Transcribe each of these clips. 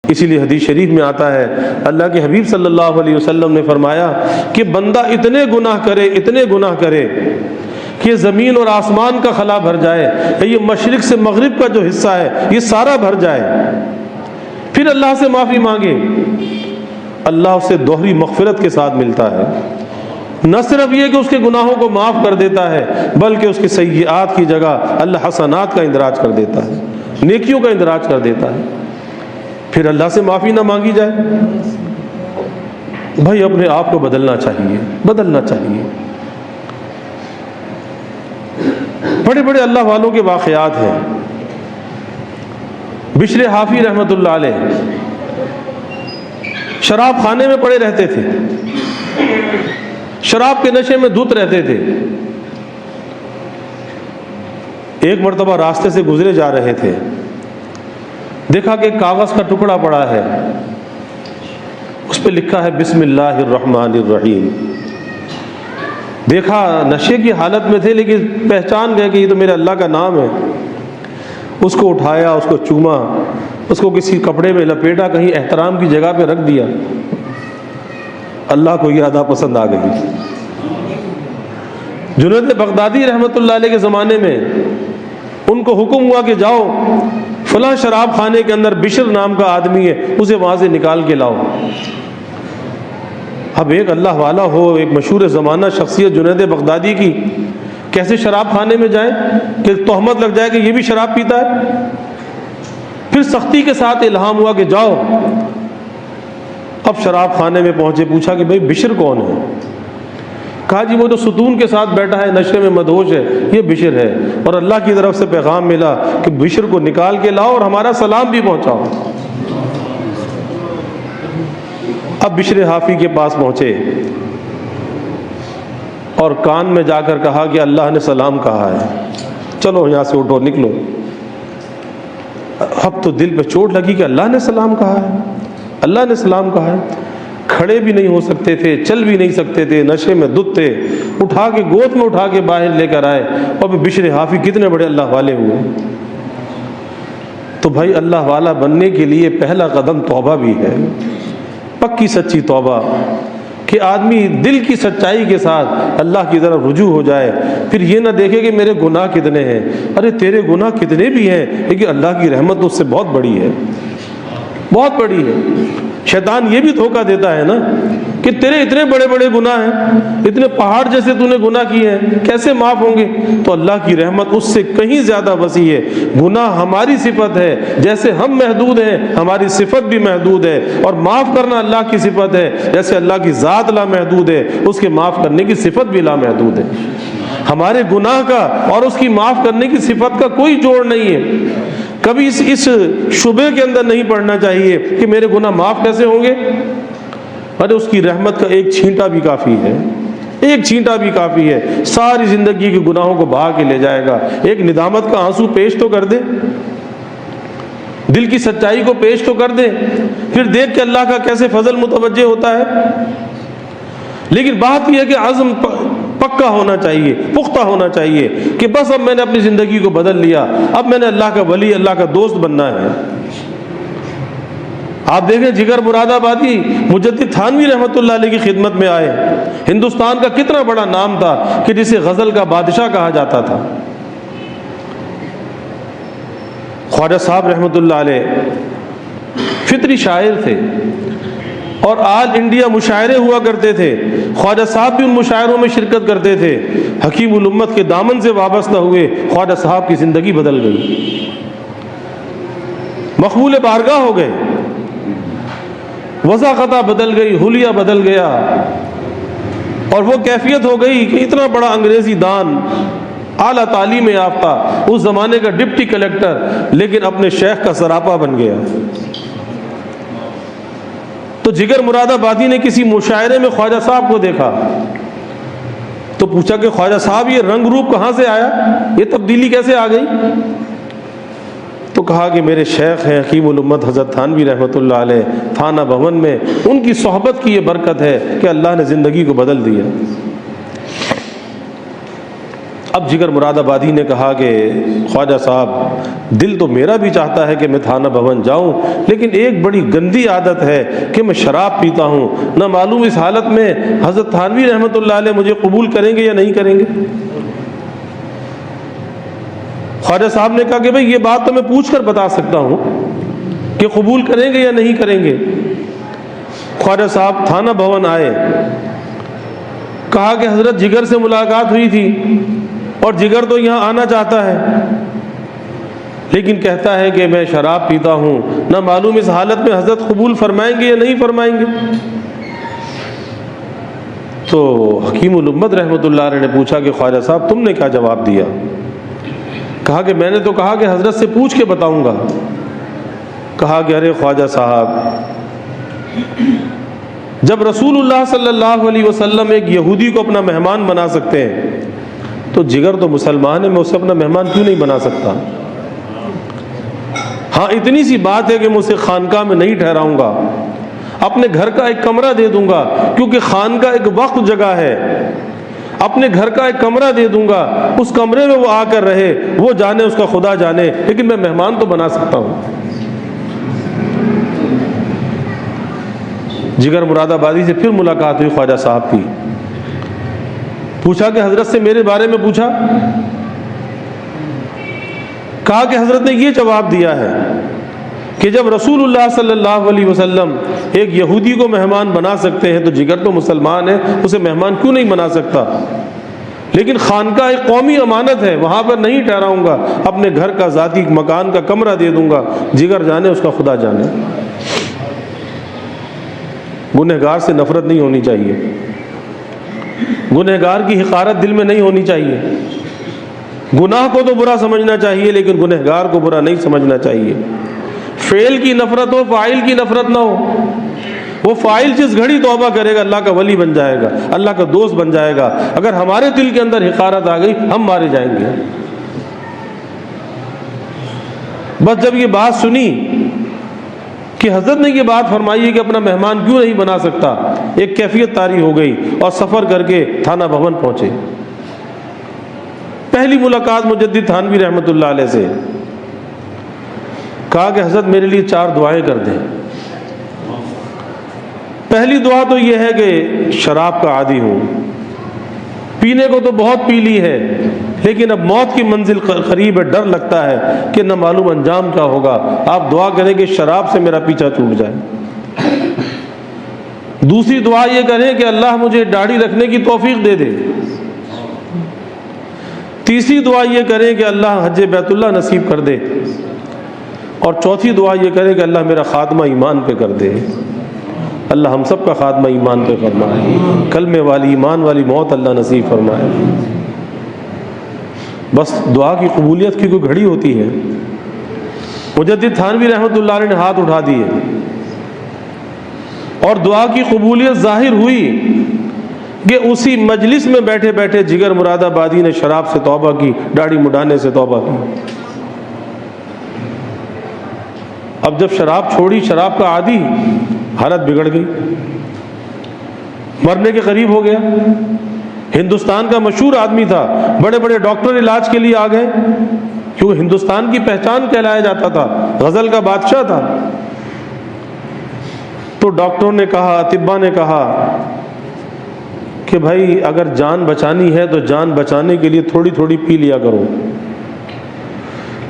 اسی لیے حدیث شریف میں آتا ہے، اللہ کے حبیب صلی اللہ علیہ وسلم نے فرمایا کہ بندہ اتنے گناہ کرے کہ زمین اور آسمان کا خلا بھر جائے، یہ مشرق سے مغرب کا جو حصہ ہے یہ سارا بھر جائے، پھر اللہ سے معافی مانگے، اللہ اسے دوہری مغفرت کے ساتھ ملتا ہے۔ نہ صرف یہ کہ اس کے گناہوں کو معاف کر دیتا ہے، بلکہ اس کے سیئات کی جگہ اللہ حسنات کا اندراج کر دیتا ہے، نیکیوں کا اندراج کر دیتا ہے۔ پھر اللہ سے معافی نہ مانگی جائے؟ بھائی اپنے آپ کو بدلنا چاہیے۔ بڑے بڑے اللہ والوں کے واقعات ہیں۔ بشر حافی رحمۃ اللہ علیہ شراب خانے میں پڑے رہتے تھے، شراب کے نشے میں دھت رہتے تھے۔ ایک مرتبہ راستے سے گزرے جا رہے تھے، دیکھا کہ کاغذ کا ٹکڑا پڑا ہے، اس پہ لکھا ہے بسم اللہ الرحمن الرحیم۔ دیکھا نشے کی حالت میں تھے لیکن پہچان گئے کہ یہ تو میرے اللہ کا نام ہے۔ اس کو اٹھایا، اس کو چوما، اس کو کسی کپڑے میں لپیٹا، کہیں احترام کی جگہ پہ رکھ دیا۔ اللہ کو یہ ادا پسند آ گئی۔ جنید بغدادی رحمۃ اللہ علیہ کے زمانے میں ان کو حکم ہوا کہ جاؤ فلاں شراب خانے کے اندر بشر نام کا آدمی ہے، اسے وہاں سے نکال کے لاؤ۔ اب ایک اللہ والا ہو، ایک مشہور زمانہ شخصیت جنید بغدادی کی، کیسے شراب خانے میں جائیں کہ تہمت لگ جائے کہ یہ بھی شراب پیتا ہے؟ پھر سختی کے ساتھ الہام ہوا کہ جاؤ۔ اب شراب خانے میں پہنچے، پوچھا کہ بھئی بشر کون ہے؟ کہا جی وہ جو ستون کے ساتھ بیٹھا ہے، نشے میں مدہوش ہے، یہ بشر ہے، اور اللہ کی طرف سے پیغام ملا کہ بشر کو نکال کے لاؤ اور ہمارا سلام بھی پہنچاؤ۔ اب بشر حافی کے پاس پہنچے اور کان میں جا کر کہا کہ اللہ نے سلام کہا ہے، چلو یہاں سے اٹھو، نکلو۔ اب تو دل پہ چوٹ لگی کہ اللہ نے سلام کہا ہے، اللہ نے سلام کہا ہے۔ کھڑے بھی نہیں ہو سکتے تھے، چل بھی نہیں سکتے تھے، نشے میں دھت تھے، اٹھا کے گود میں اٹھا کے باہر لے کر آئے، اور بشر حافی کتنے بڑے اللہ والے ہوئے۔ تو بھائی اللہ والا بننے کے لیے پہلا قدم توبہ بھی ہے، پکی سچی توبہ، کہ آدمی دل کی سچائی کے ساتھ اللہ کی طرف رجوع ہو جائے۔ پھر یہ نہ دیکھے کہ میرے گناہ کتنے ہیں، ارے تیرے گناہ کتنے بھی ہیں لیکن اللہ کی رحمت اس سے بہت بڑی ہے، بہت بڑی ہے۔ شیطان یہ بھی دھوکہ دیتا ہے نا کہ تیرے اتنے بڑے بڑے گناہ ہیں، اتنے پہاڑ جیسے تو نے گناہ کیے ہیں، کیسے معاف ہوں گے؟ تو اللہ کی رحمت اس سے کہیں زیادہ وسیع ہے۔ گناہ ہماری صفت ہے، جیسے ہم محدود ہیں ہماری صفت بھی محدود ہے، اور معاف کرنا اللہ کی صفت ہے، جیسے اللہ کی ذات لامحدود ہے، اس کے معاف کرنے کی صفت بھی لامحدود ہے۔ ہمارے گناہ کا اور اس کی معاف کرنے کی صفت کا کوئی جوڑ نہیں ہے۔ کبھی اس شبے کے اندر نہیں پڑنا چاہیے کہ میرے گناہ معاف کیسے ہوں گے؟ ارے اس کی رحمت کا ایک چھینٹا بھی کافی ہے، ایک چھینٹا بھی کافی ہے، ساری زندگی کے گناہوں کو بہا کے لے جائے گا۔ ایک ندامت کا آنسو پیش تو کر دے، دل کی سچائی کو پیش تو کر دے، پھر دیکھ کہ اللہ کا کیسے فضل متوجہ ہوتا ہے۔ لیکن بات یہ ہے کہ عزم پکا ہونا چاہیے، پختہ ہونا چاہیے کہ بس اب میں نے اپنی زندگی کو بدل لیا، اب میں نے اللہ کا ولی، اللہ کا دوست بننا ہے۔ آپ دیکھیں جگر مراد آبادی مجدد تھانوی رحمۃ اللہ علیہ کی خدمت میں آئے، ہندوستان کا کتنا بڑا نام تھا کہ جسے غزل کا بادشاہ کہا جاتا تھا۔ خواجہ صاحب رحمۃ اللہ علیہ فطری شاعر تھے اور آل انڈیا مشاعرے ہوا کرتے تھے، خواجہ صاحب بھی ان مشاعروں میں شرکت کرتے تھے۔ حکیم الامت کے دامن سے وابستہ ہوئے، خواجہ صاحب کی زندگی بدل گئی، مقبول بارگاہ ہو گئے، وضع خطا بدل گئی، حلیہ بدل گیا، اور وہ کیفیت ہو گئی کہ اتنا بڑا انگریزی دان، اعلیٰ تعلیم یافتہ، اس زمانے کا ڈپٹی کلیکٹر، لیکن اپنے شیخ کا سراپا بن گیا۔ تو جگر مراد آبادی نے کسی مشاعرے میں خواجہ صاحب کو دیکھا تو پوچھا کہ خواجہ صاحب یہ رنگ روپ کہاں سے آیا، یہ تبدیلی کیسے آ گئی؟ تو کہا کہ میرے شیخ ہیں حکیم الامت حضرت تھانوی رحمۃ اللہ علیہ، تھانہ بھون میں ان کی صحبت کی یہ برکت ہے کہ اللہ نے زندگی کو بدل دیا۔ اب جگر مراد آبادی نے کہا کہ خواجہ صاحب دل تو میرا بھی چاہتا ہے کہ میں تھانہ بھون جاؤں، لیکن ایک بڑی گندی عادت ہے کہ میں شراب پیتا ہوں، نہ معلوم اس حالت میں حضرت تھانوی رحمۃ اللہ علیہ مجھے قبول کریں گے یا نہیں کریں گے۔ خواجہ صاحب نے کہا کہ بھئی یہ بات تو میں پوچھ کر بتا سکتا ہوں کہ قبول کریں گے یا نہیں کریں گے۔ خواجہ صاحب تھانہ بھون آئے، کہا کہ حضرت جگر سے ملاقات ہوئی تھی اور جگر تو یہاں آنا چاہتا ہے، لیکن کہتا ہے کہ میں شراب پیتا ہوں، نہ معلوم اس حالت میں حضرت قبول فرمائیں گے یا نہیں فرمائیں گے۔ تو حکیم الامت رحمۃ اللہ علیہ نے پوچھا کہ خواجہ صاحب تم نے کیا جواب دیا؟ کہا کہ میں نے تو کہا کہ حضرت سے پوچھ کے بتاؤں گا۔ کہا کہ ارے خواجہ صاحب، جب رسول اللہ صلی اللہ علیہ وسلم ایک یہودی کو اپنا مہمان بنا سکتے ہیں تو جگر تو مسلمان ہے، میں اسے اپنا مہمان کیوں نہیں بنا سکتا؟ ہاں اتنی سی بات ہے کہ میں اسے خانقاہ میں نہیں ٹھہراؤں گا، اپنے گھر کا ایک کمرہ دے دوں گا، کیونکہ خانقاہ ایک وقف جگہ ہے، اپنے گھر کا ایک کمرہ دے دوں گا، اس کمرے میں وہ آ کر رہے، وہ جانے اس کا خدا جانے، لیکن میں مہمان تو بنا سکتا ہوں۔ جگر مراد آبادی سے پھر ملاقات ہوئی خواجہ صاحب کی، پوچھا کہ حضرت سے میرے بارے میں پوچھا؟ کہا کہ حضرت نے یہ جواب دیا ہے کہ جب رسول اللہ صلی اللہ علیہ وسلم ایک یہودی کو مہمان بنا سکتے ہیں تو جگر تو مسلمان ہے، اسے مہمان کیوں نہیں بنا سکتا؟ لیکن خانقاہ ایک قومی امانت ہے، وہاں پر نہیں ٹھہراؤں گا، اپنے گھر کا ذاتی مکان کا کمرہ دے دوں گا، جگر جانے اس کا خدا جانے۔ گنہگار سے نفرت نہیں ہونی چاہیے، گنہگار کی حقارت دل میں نہیں ہونی چاہیے، گناہ کو تو برا سمجھنا چاہیے لیکن گنہگار کو برا نہیں سمجھنا چاہیے۔ فعل کی نفرت ہو، فاعل کی نفرت نہ ہو۔ وہ فاعل جس گھڑی توبہ کرے گا اللہ کا ولی بن جائے گا، اللہ کا دوست بن جائے گا۔ اگر ہمارے دل کے اندر حقارت آ گئی ہم مارے جائیں گے۔ بس جب یہ بات سنی کہ حضرت نے یہ بات فرمائی ہے کہ اپنا مہمان کیوں نہیں بنا سکتا، ایک کیفیت طاری ہو گئی اور سفر کر کے تھانہ بھون پہنچے۔ پہلی ملاقات مجدد تھانوی رحمۃ اللہ علیہ سے، کہا کہ حضرت میرے لیے 4 دعائیں کر دیں۔ پہلی دعا تو یہ ہے کہ شراب کا عادی ہوں، پینے کو تو بہت پی لی ہے لیکن اب موت کی منزل قریب ہے، ڈر لگتا ہے کہ نہ معلوم انجام کیا ہوگا۔ آپ دعا کریں کہ شراب سے میرا پیچھا چھوٹ جائے۔ دوسری دعا یہ کریں کہ اللہ مجھے داڑھی رکھنے کی توفیق دے دے۔ تیسری دعا یہ کریں کہ اللہ حج بیت اللہ نصیب کر دے۔ اور چوتھی دعا یہ کریں کہ اللہ میرا خاتمہ ایمان پہ کر دے۔ اللہ ہم سب کا خاتمہ ایمان پہ فرمائے، کلمے والی ایمان والی موت اللہ نصیب فرمائے۔ بس دعا کی قبولیت کی کوئی گھڑی ہوتی ہے۔ مجدد تھانوی رحمۃ اللہ علیہ نے ہاتھ اٹھا دیے اور دعا کی قبولیت ظاہر ہوئی کہ اسی مجلس میں بیٹھے بیٹھے جگر مراد آبادی نے شراب سے توبہ کی، داڑھی مڈانے سے توبہ کی۔ اب جب شراب چھوڑی، شراب کا عادی، حالت بگڑ گئی، مرنے کے قریب ہو گیا۔ ہندوستان کا مشہور آدمی تھا، بڑے بڑے ڈاکٹر علاج کے لیے آ گئے کیونکہ ہندوستان کی پہچان کہلایا جاتا تھا، غزل کا بادشاہ تھا۔ تو ڈاکٹروں نے کہا، اطباء نے کہا کہ بھائی اگر جان بچانی ہے تو جان بچانے کے لیے تھوڑی تھوڑی پی لیا کرو،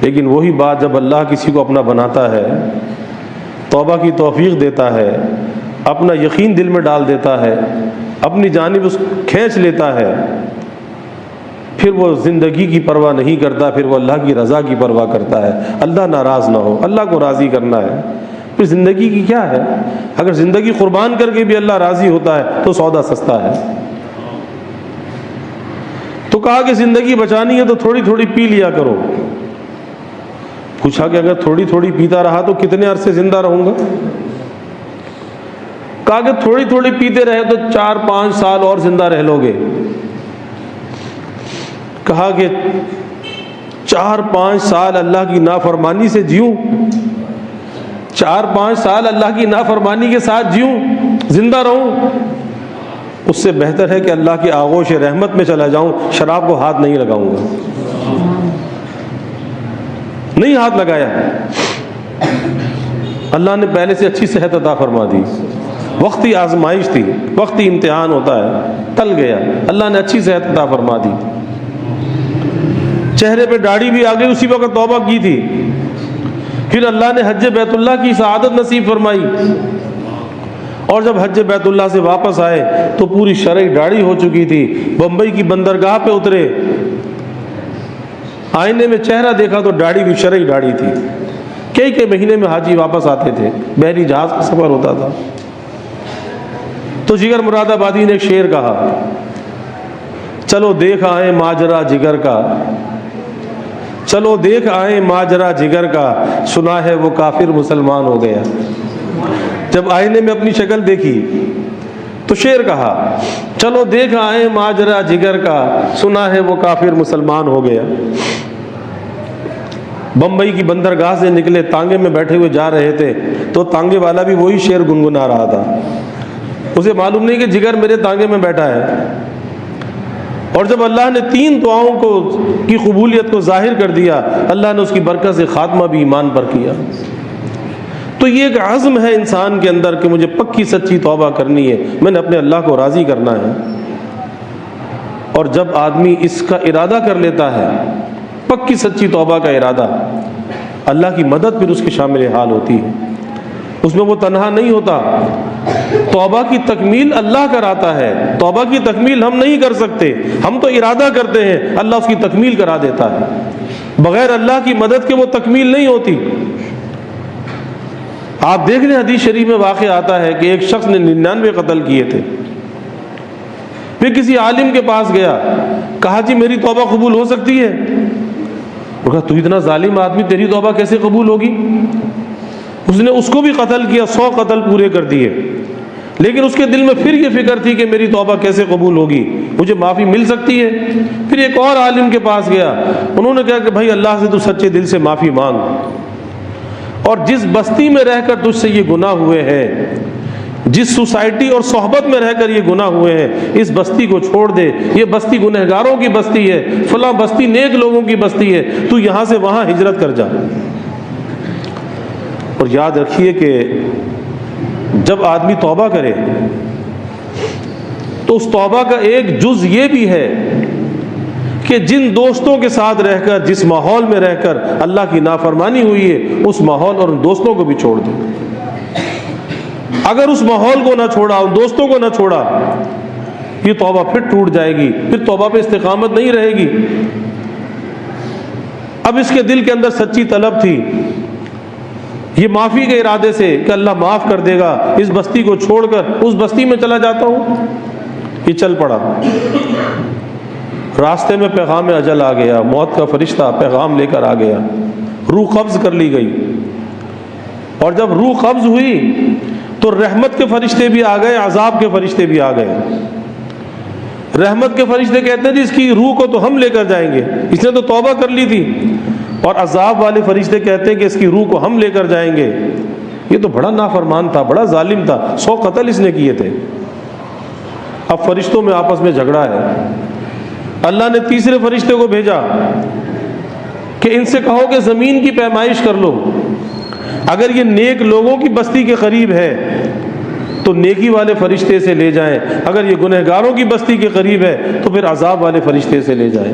لیکن وہی بات جب اللہ کسی کو اپنا بناتا ہے، توبہ کی توفیق دیتا ہے، اپنا یقین دل میں ڈال دیتا ہے، اپنی جانب اس کھینچ لیتا ہے، پھر وہ زندگی کی پرواہ نہیں کرتا، پھر وہ اللہ کی رضا کی پرواہ کرتا ہے۔ اللہ ناراض نہ ہو، اللہ کو راضی کرنا ہے، پھر زندگی کی کیا ہے؟ اگر زندگی قربان کر کے بھی اللہ راضی ہوتا ہے تو سودا سستا ہے۔ تو کہا کہ زندگی بچانی ہے تو تھوڑی تھوڑی پی لیا کرو۔ پوچھا کہ اگر تھوڑی تھوڑی پیتا رہا تو کتنے عرصے زندہ رہوں گا؟ کہا کہ تھوڑی تھوڑی پیتے رہے تو 4-5 سال اور زندہ رہ لو گے۔ کہا کہ 4-5 سال اللہ کی نافرمانی سے جیوں، 4-5 سال اللہ کی نافرمانی کے ساتھ جیوں، زندہ رہوں؟ اس سے بہتر ہے کہ اللہ کی آغوش رحمت میں چلا جاؤں، شراب کو ہاتھ نہیں لگاؤں گا، نہیں ہاتھ لگایا۔ اللہ نے پہلے سے اچھی صحت عطا فرما دی، وقتی آزمائش تھی، وقتی امتحان ہوتا ہے، ٹل گیا، اللہ نے اچھی صحت عطا فرما دی۔ چہرے پہ داڑھی بھی آ گئی، اسی وقت توبہ کی تھی، پھر اللہ نے حج بیت اللہ کی سعادت نصیب فرمائی، اور جب حج بیت اللہ سے واپس آئے تو پوری شرعی داڑھی ہو چکی تھی۔ بمبئی کی بندرگاہ پہ اترے، آئینے میں چہرہ دیکھا تو داڑھی بھی شرعی داڑھی تھی۔ کئی مہینے میں حاجی واپس آتے تھے، بحری جہاز کا سفر ہوتا تھا۔ تو جگر مراد آبادی نے ایک شعر کہا، چلو دیکھ آئیں ماجرا جگر کا، چلو دیکھ آئیں ماجرا جگر کا، سنا ہے وہ کافر مسلمان ہو گیا۔ جب آئینے میں اپنی شکل دیکھی تو شعر کہا، چلو دیکھ آئیں ماجرا جگر کا، سنا ہے وہ کافر مسلمان ہو گیا۔ بمبئی کی بندرگاہ سے نکلے، تانگے میں بیٹھے ہوئے جا رہے تھے تو تانگے والا بھی وہی شعر گنگنا رہا تھا۔ اسے معلوم نہیں کہ جگر میرے تانگے میں بیٹھا ہے۔ اور جب اللہ نے 3 دعاؤں کی قبولیت کو ظاہر کر دیا، اللہ نے اس کی برکت سے خاتمہ بھی ایمان پر کیا۔ تو یہ ایک عزم ہے انسان کے اندر کہ مجھے پکی سچی توبہ کرنی ہے، میں نے اپنے اللہ کو راضی کرنا ہے۔ اور جب آدمی اس کا ارادہ کر لیتا ہے، پکی سچی توبہ کا ارادہ، اللہ کی مدد پھر اس کے شامل حال ہوتی ہے، اس میں وہ تنہا نہیں ہوتا۔ توبہ کی تکمیل اللہ کراتا ہے، توبہ کی تکمیل ہم نہیں کر سکتے، ہم تو ارادہ کرتے ہیں، اللہ اس کی تکمیل کرا دیتا ہے۔ بغیر اللہ کی مدد کے وہ تکمیل نہیں ہوتی۔ آپ دیکھ لیں، حدیث شریف میں واقع آتا ہے کہ ایک شخص نے 99 قتل کیے تھے، پھر کسی عالم کے پاس گیا، کہا جی میری توبہ قبول ہو سکتی ہے؟ وہ کہا تو اتنا ظالم آدمی، تیری توبہ کیسے قبول ہوگی؟ اس نے اس کو بھی قتل کیا، 100 قتل پورے کر دیے، لیکن اس کے دل میں پھر یہ فکر تھی کہ میری توبہ کیسے قبول ہوگی، مجھے معافی مل سکتی ہے؟ پھر ایک اور عالم کے پاس گیا، انہوں نے کہا کہ بھائی اللہ سے تو سچے دل سے معافی مانگ، اور جس بستی میں رہ کر تجھ سے یہ گناہ ہوئے ہیں، جس سوسائٹی اور صحبت میں رہ کر یہ گناہ ہوئے ہیں، اس بستی کو چھوڑ دے، یہ بستی گنہگاروں کی بستی ہے، فلاں بستی نیک لوگوں کی بستی ہے، تو یہاں سے وہاں ہجرت کر جا۔ اور یاد رکھیے کہ جب آدمی توبہ کرے تو اس توبہ کا ایک جز یہ بھی ہے کہ جن دوستوں کے ساتھ رہ کر، جس ماحول میں رہ کر اللہ کی نافرمانی ہوئی ہے، اس ماحول اور ان دوستوں کو بھی چھوڑ دے۔ اگر اس ماحول کو نہ چھوڑا، ان دوستوں کو نہ چھوڑا، یہ توبہ پھر ٹوٹ جائے گی، پھر توبہ پہ استقامت نہیں رہے گی۔ اب اس کے دل کے اندر سچی طلب تھی، یہ معافی کے ارادے سے کہ اللہ معاف کر دے گا، اس بستی کو چھوڑ کر اس بستی میں چلا جاتا ہوں، یہ چل پڑا۔ راستے میں پیغام اجل آ گیا، موت کا فرشتہ پیغام لے کر آ گیا، روح قبض کر لی گئی، اور جب روح قبض ہوئی تو رحمت کے فرشتے بھی آ گئے، عذاب کے فرشتے بھی آ گئے۔ رحمت کے فرشتے کہتے ہیں جی اس کی روح کو تو ہم لے کر جائیں گے، اس نے تو توبہ کر لی تھی، اور عذاب والے فرشتے کہتے ہیں کہ اس کی روح کو ہم لے کر جائیں گے، یہ تو بڑا نافرمان تھا، بڑا ظالم تھا، 100 قتل اس نے کیے تھے۔ اب فرشتوں میں آپس میں جھگڑا ہے، اللہ نے تیسرے فرشتے کو بھیجا کہ ان سے کہو کہ زمین کی پیمائش کر لو، اگر یہ نیک لوگوں کی بستی کے قریب ہے تو نیکی والے فرشتے سے لے جائیں، اگر یہ گنہگاروں کی بستی کے قریب ہے تو پھر عذاب والے فرشتے سے لے جائیں۔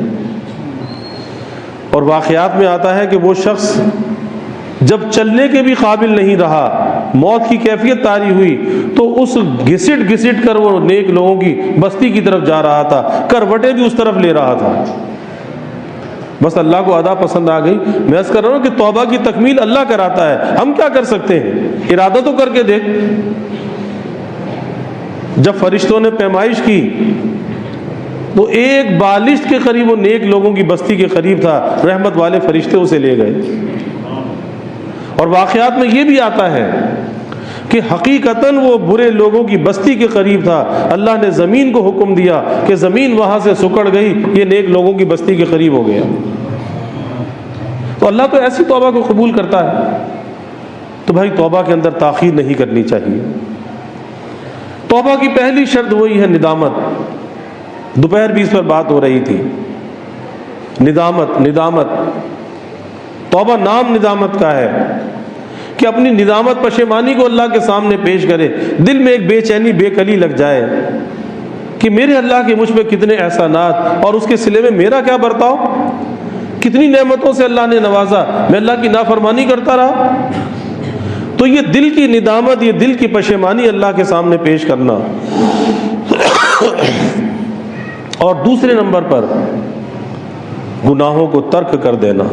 اور واقعات میں آتا ہے کہ وہ شخص جب چلنے کے بھی قابل نہیں رہا، موت کی کیفیت طاری ہوئی، تو اس گھسٹ گھسٹ کر وہ نیک لوگوں کی بستی کی طرف جا رہا تھا، کروٹیں بھی اس طرف لے رہا تھا۔ بس اللہ کو ادا پسند آ گئی۔ میں عرض کر رہا ہوں کہ توبہ کی تکمیل اللہ کراتا ہے، ہم کیا کر سکتے ہیں؟ ارادہ تو کر کے دیکھ۔ جب فرشتوں نے پیمائش کی تو ایک بالشت کے قریب وہ نیک لوگوں کی بستی کے قریب تھا، رحمت والے فرشتے اسے لے گئے۔ اور واقعات میں یہ بھی آتا ہے کہ حقیقتاً وہ برے لوگوں کی بستی کے قریب تھا، اللہ نے زمین کو حکم دیا کہ زمین وہاں سے سکڑ گئی، یہ نیک لوگوں کی بستی کے قریب ہو گیا۔ تو اللہ تو ایسی توبہ کو قبول کرتا ہے۔ تو بھائی توبہ کے اندر تاخیر نہیں کرنی چاہیے، توبہ کی پہلی شرط وہی ہے ندامت. دوپہر بھی اس پر بات ہو رہی تھی. ندامت. توبہ نام ندامت کا ہے کہ اپنی ندامت پشیمانی کو اللہ کے سامنے پیش کرے. دل میں ایک بے چینی بے کلی لگ جائے کہ میرے اللہ کے مجھ پہ کتنے احسانات اور اس کے صلے میں میرا کیا برتاؤ. کتنی نعمتوں سے اللہ نے نوازا, میں اللہ کی نافرمانی کرتا رہا. تو یہ دل کی ندامت, یہ دل کی پشیمانی اللہ کے سامنے پیش کرنا. اور دوسرے نمبر پر گناہوں کو ترک کر دینا.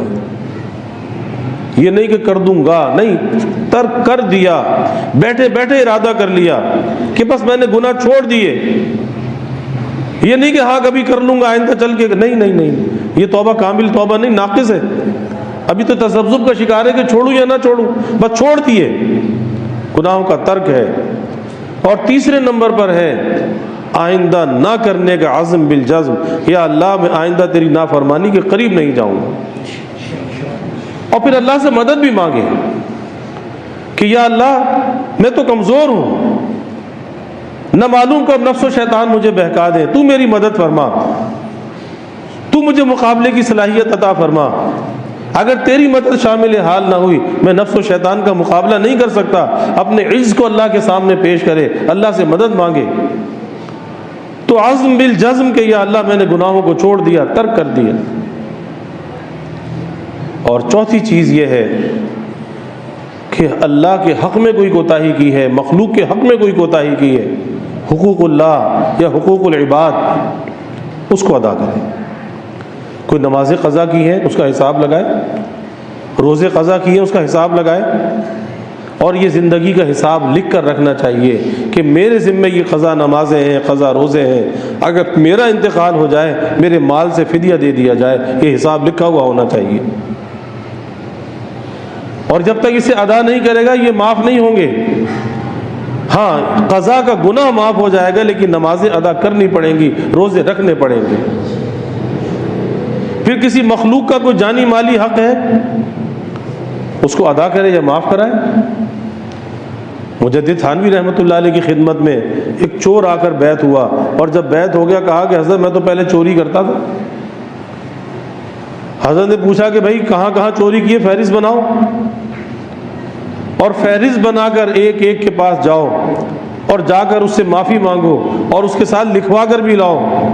یہ نہیں کہ کر دوں گا, نہیں, ترک کر دیا. بیٹھے بیٹھے ارادہ کر لیا کہ بس میں نے گناہ چھوڑ دیے. یہ نہیں کہ ہاں کبھی کر لوں گا آئندہ چل کے, نہیں, یہ توبہ کامل توبہ نہیں, ناقص ہے. ابھی تو تذبذب کا شکار ہے کہ چھوڑوں یا نہ چھوڑوں, بس چھوڑ دیے. گناہوں کا ترک ہے. اور تیسرے نمبر پر ہے آئندہ نہ کرنے کا عزم بالجزم. یا اللہ میں آئندہ تیری نافرمانی کے قریب نہیں جاؤں گا. اور پھر اللہ سے مدد بھی مانگے کہ یا اللہ میں تو کمزور ہوں, نہ معلوم کب نفس و شیطان مجھے بہکا دے, تو میری مدد فرما, تو مجھے مقابلے کی صلاحیت عطا فرما. اگر تیری مدد شامل حال نہ ہوئی میں نفس و شیطان کا مقابلہ نہیں کر سکتا. اپنے عجز کو اللہ کے سامنے پیش کرے, اللہ سے مدد مانگے. تو عزم بالجزم کہ یا اللہ میں نے گناہوں کو چھوڑ دیا, ترک کر دیا. اور چوتھی چیز یہ ہے کہ اللہ کے حق میں کوئی کوتاہی کی ہے, مخلوق کے حق میں کوئی کوتاہی کی ہے, حقوق اللہ یا حقوق العباد, اس کو ادا کرے. کوئی نماز قضا کی ہے اس کا حساب لگائے, روزے قضا کی ہے اس کا حساب لگائے. اور یہ زندگی کا حساب لکھ کر رکھنا چاہیے کہ میرے ذمے یہ قضا نمازیں ہیں, قضا روزے ہیں, اگر میرا انتقال ہو جائے میرے مال سے فدیہ دے دیا جائے. یہ حساب لکھا ہوا ہونا چاہیے. اور جب تک اسے ادا نہیں کرے گا یہ معاف نہیں ہوں گے. ہاں قضا کا گناہ معاف ہو جائے گا لیکن نمازیں ادا کرنی پڑیں گی, روزے رکھنے پڑیں گے. پھر کسی مخلوق کا کوئی جانی مالی حق ہے اس کو ادا کرے یا معاف کرائے. مجدد تھانوی رحمۃ اللہ علیہ کی خدمت میں ایک چور آ کر بیعت ہوا, اور جب بیعت ہو گیا کہا کہ حضرت میں تو پہلے چوری کرتا تھا. حضرت نے پوچھا کہ بھائی کہاں کہاں چوری کی ہے, فہرست بناؤ. اور فہرست بنا کر ایک ایک کے پاس جاؤ اور جا کر اس سے معافی مانگو اور اس کے ساتھ لکھوا کر بھی لاؤ.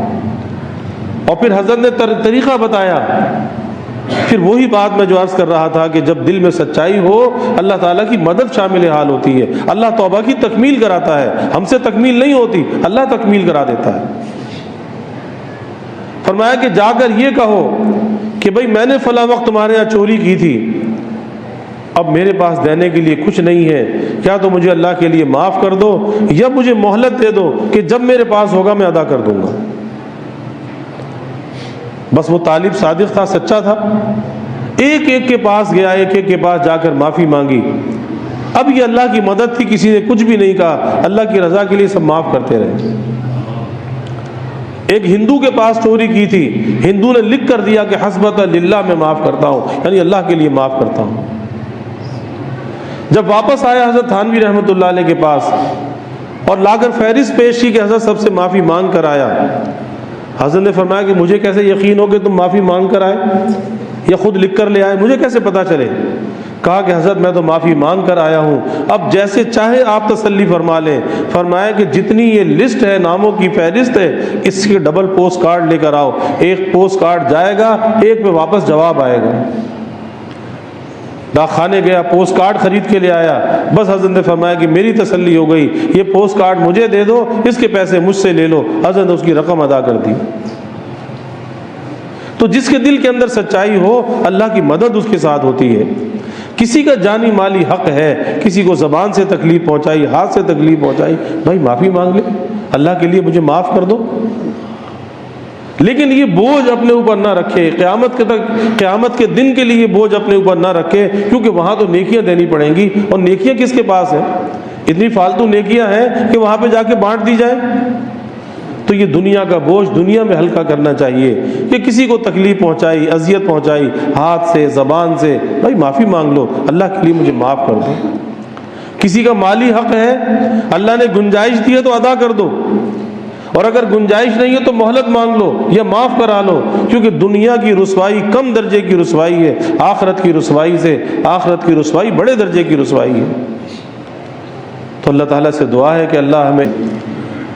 اور پھر حضرت نے طریقہ بتایا. پھر وہی بات میں جو عرض کر رہا تھا کہ جب دل میں سچائی ہو اللہ تعالیٰ کی مدد شامل حال ہوتی ہے. اللہ توبہ کی تکمیل کراتا ہے, ہم سے تکمیل نہیں ہوتی, اللہ تکمیل کرا دیتا ہے. فرمایا کہ جا کر یہ کہو کہ بھئی میں نے فلاں وقت تمہارے یہاں چوری کی تھی, اب میرے پاس دینے کے لیے کچھ نہیں ہے, کیا تو مجھے اللہ کے لیے معاف کر دو یا مجھے مہلت دے دو کہ جب میرے پاس ہوگا میں ادا کر دوں گا. بس وہ طالب صادق تھا, سچا تھا, ایک ایک کے پاس گیا, ایک ایک کے پاس جا کر معافی مانگی. اب یہ اللہ کی مدد تھی, کسی نے کچھ بھی نہیں کہا, اللہ کی رضا کے لیے سب معاف کرتے رہے. ایک ہندو کے پاس چوری کی تھی, ہندو نے لکھ کر دیا کہ حسبۃ للہ میں معاف کرتا ہوں, یعنی اللہ کے لیے معاف کرتا ہوں. جب واپس آیا حضرت تھانوی رحمۃ اللہ علیہ کے پاس اور لا کر فہرست پیش کی کہ حضرت سب سے معافی مانگ کر آیا, حضرت نے فرمایا کہ مجھے کیسے یقین ہو کہ تم معافی مانگ کر آئے یا خود لکھ کر لے آئے, مجھے کیسے پتہ چلے. کہا کہ حضرت میں تو معافی مانگ کر آیا ہوں, اب جیسے چاہے آپ تسلی فرما لیں. فرمایا کہ جتنی یہ لسٹ ہے, ناموں کی فہرست ہے, اس کے ڈبل پوسٹ کارڈ لے کر آؤ. ایک پوسٹ کارڈ جائے گا, ایک پہ واپس جواب آئے گا. ڈاک خانے گیا, پوسٹ کارڈ خرید کے لے آیا. بس حضرت نے فرمایا کہ میری تسلی ہو گئی, یہ پوسٹ کارڈ مجھے دے دو, اس کے پیسے مجھ سے لے لو. حضرت نے اس کی رقم ادا کر دی. تو جس کے دل کے اندر سچائی ہو اللہ کی مدد اس کے ساتھ ہوتی ہے. کسی کا جانی مالی حق ہے, کسی کو زبان سے تکلیف پہنچائی, ہاتھ سے تکلیف پہنچائی, بھائی معافی مانگ لے, اللہ کے لیے مجھے معاف کر دو. لیکن یہ بوجھ اپنے اوپر نہ رکھے, قیامت کے دن کے لیے یہ بوجھ اپنے اوپر نہ رکھے, کیونکہ وہاں تو نیکیاں دینی پڑیں گی. اور نیکیاں کس کے پاس ہیں؟ اتنی فالتو نیکیاں ہیں کہ وہاں پہ جا کے بانٹ دی جائے. تو یہ دنیا کا بوجھ دنیا میں ہلکا کرنا چاہیے کہ کسی کو تکلیف پہنچائی, اذیت پہنچائی, ہاتھ سے زبان سے, بھائی معافی مانگ لو, اللہ کے لیے مجھے معاف کر دو. کسی کا مالی حق ہے، اللہ نے گنجائش دی ہے تو ادا کر دو، اور اگر گنجائش نہیں ہے تو مہلت مانگ لو یا معاف کرا لو، کیونکہ دنیا کی رسوائی کم درجے کی رسوائی ہے، آخرت کی رسوائی سے آخرت کی رسوائی بڑے درجے کی رسوائی ہے۔ تو اللہ تعالیٰ سے دعا ہے کہ اللہ ہمیں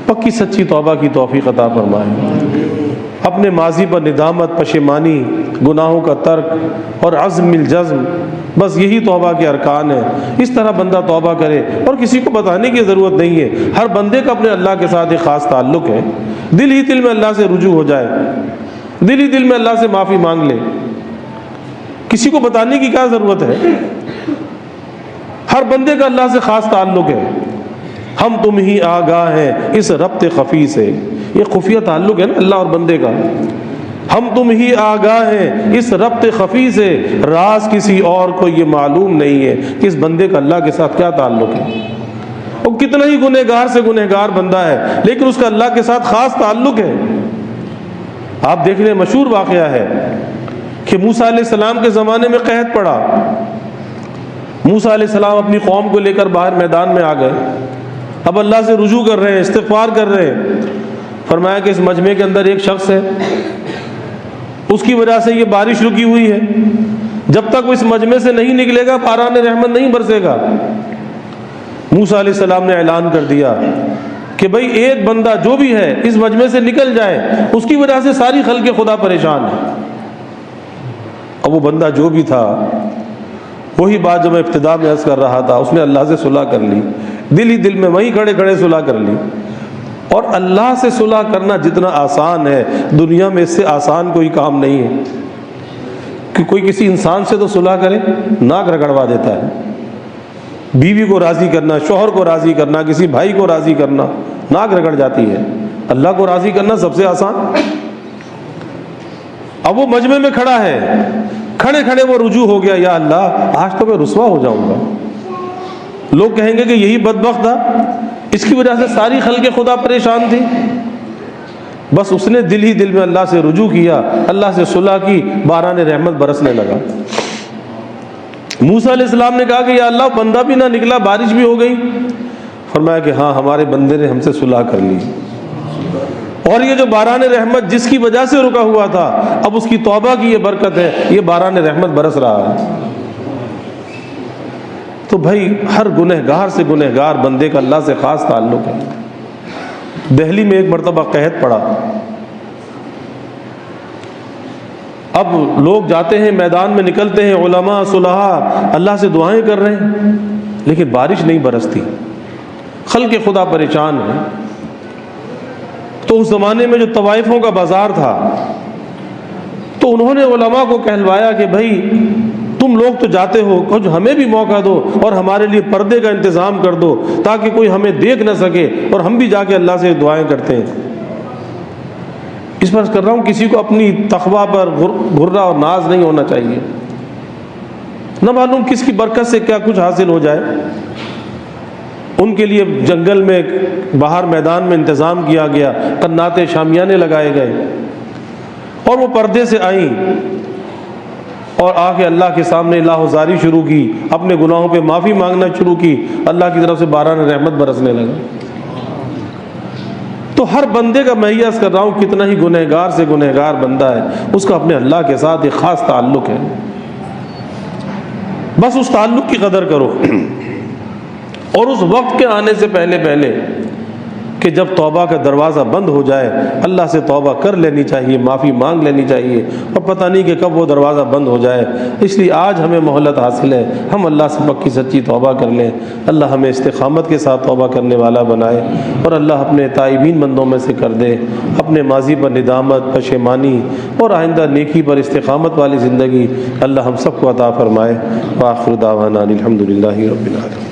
پکی سچی توبہ کی توفیق عطا فرمائے، اپنے ماضی پر ندامت، پشیمانی، گناہوں کا ترک اور عزم الجزم، بس یہی توبہ کے ارکان ہیں۔ اس طرح بندہ توبہ کرے، اور کسی کو بتانے کی ضرورت نہیں ہے، ہر بندے کا اپنے اللہ کے ساتھ ایک خاص تعلق ہے، دل ہی دل میں اللہ سے رجوع ہو جائے، دل ہی دل میں اللہ سے معافی مانگ لے، کسی کو بتانے کی کیا ضرورت ہے؟ ہر بندے کا اللہ سے خاص تعلق ہے۔ ہم تم ہی آگاہ ہیں اس ربط خفی سے، یہ خفیہ تعلق ہے نا اللہ اور بندے کا۔ ہم تم ہی آگاہ ہیں اس ربط خفی سے، راز کسی اور کو یہ معلوم نہیں ہے کہ اس بندے کا اللہ کے ساتھ کیا تعلق ہے۔ وہ کتنا ہی گنہگار سے گنہگار بندہ ہے، لیکن اس کا اللہ کے ساتھ خاص تعلق ہے۔ آپ دیکھ لیں، مشہور واقعہ ہے کہ موسیٰ علیہ السلام کے زمانے میں قحط پڑا، موسیٰ علیہ السلام اپنی قوم کو لے کر باہر میدان میں آ گئے، اب اللہ سے رجوع کر رہے ہیں، استغفار کر رہے ہیں۔ فرمایا کہ اس مجمع کے اندر ایک شخص ہے، اس کی وجہ سے یہ بارش رکی ہوئی ہے، جب تک وہ اس مجمع سے نہیں نکلے گا باران رحمت نہیں برسے گا۔ موسیٰ علیہ السلام نے اعلان کر دیا کہ بھئی ایک بندہ جو بھی ہے اس مجمع سے نکل جائے، اس کی وجہ سے ساری خلق خدا پریشان ہے۔ اب وہ بندہ جو بھی تھا، وہی بات جو میں ابتدا میں عرض کر رہا تھا، اس نے اللہ سے صلح کر لی، دل ہی دل میں وہیں کھڑے کھڑے صلح کر لی۔ اور اللہ سے صلح کرنا جتنا آسان ہے، دنیا میں اس سے آسان کوئی کام نہیں ہے کہ کوئی کسی انسان سے تو صلح کرے، ناک رگڑوا دیتا ہے۔ بیوی کو راضی کرنا، شوہر کو راضی کرنا، کسی بھائی کو راضی کرنا، ناک رگڑ جاتی ہے۔ اللہ کو راضی کرنا سب سے آسان۔ اب وہ مجمع میں کھڑا ہے، کھڑے کھڑے وہ رجوع ہو گیا، یا اللہ آج تو میں رسوا ہو جاؤں گا، لوگ کہیں گے کہ یہی بدبخت تھا، اس کی وجہ سے ساری خلق خدا پریشان تھی۔ بس اس نے دل ہی دل میں اللہ سے رجوع کیا، اللہ سے صلح کی، باران رحمت برسنے لگا۔ موسیٰ علیہ السلام نے کہا کہ یا اللہ بندہ بھی نہ نکلا، بارش بھی ہو گئی۔ فرمایا کہ ہاں ہمارے بندے نے ہم سے صلح کر لی، اور یہ جو باران رحمت جس کی وجہ سے رکا ہوا تھا، اب اس کی توبہ کی یہ برکت ہے، یہ باران رحمت برس رہا ہے۔ تو بھائی ہر گنہگار سے گنہگار بندے کا اللہ سے خاص تعلق ہے۔ دہلی میں ایک مرتبہ قحط پڑا، اب لوگ جاتے ہیں میدان میں نکلتے ہیں، علماء صلحاء اللہ سے دعائیں کر رہے ہیں، لیکن بارش نہیں برستی، خلق خدا پریشان ہے۔ تو اس زمانے میں جو طوائفوں کا بازار تھا، تو انہوں نے علماء کو کہلوایا کہ بھائی تم لوگ تو جاتے ہو، کچھ ہمیں بھی موقع دو اور ہمارے لیے پردے کا انتظام کر دو تاکہ کوئی ہمیں دیکھ نہ سکے اور ہم بھی جا کے اللہ سے دعائیں کرتے ہیں۔ اس پر کر رہا ہوں، کسی کو اپنی تقویٰ پر غرہ اور ناز نہیں ہونا چاہیے، نہ معلوم کس کی برکت سے کیا کچھ حاصل ہو جائے۔ ان کے لیے جنگل میں باہر میدان میں انتظام کیا گیا، قنات شامیانے لگائے گئے، اور وہ پردے سے آئیں اور آ کے اللہ کے سامنے اللہ زاری شروع کی، اپنے گناہوں پہ معافی مانگنا شروع کی، اللہ کی طرف سے باران رحمت برسنے لگا۔ تو ہر بندے کا میں عرض کر رہا ہوں، کتنا ہی گنہگار سے گنہگار بندہ ہے، اس کا اپنے اللہ کے ساتھ ایک خاص تعلق ہے۔ بس اس تعلق کی قدر کرو، اور اس وقت کے آنے سے پہلے کہ جب توبہ کا دروازہ بند ہو جائے، اللہ سے توبہ کر لینی چاہیے، معافی مانگ لینی چاہیے، اور پتہ نہیں کہ کب وہ دروازہ بند ہو جائے۔ اس لیے آج ہمیں مہلت حاصل ہے، ہم اللہ سے پکی سچی توبہ کر لیں، اللہ ہمیں استقامت کے ساتھ توبہ کرنے والا بنائے، اور اللہ اپنے تائبین بندوں میں سے کر دے، اپنے ماضی پر ندامت، پشیمانی اور آئندہ نیکی پر استقامت والی زندگی اللہ ہم سب کو عطا فرمائے۔ وآخر دعوانا الحمد للہ رب العالمین۔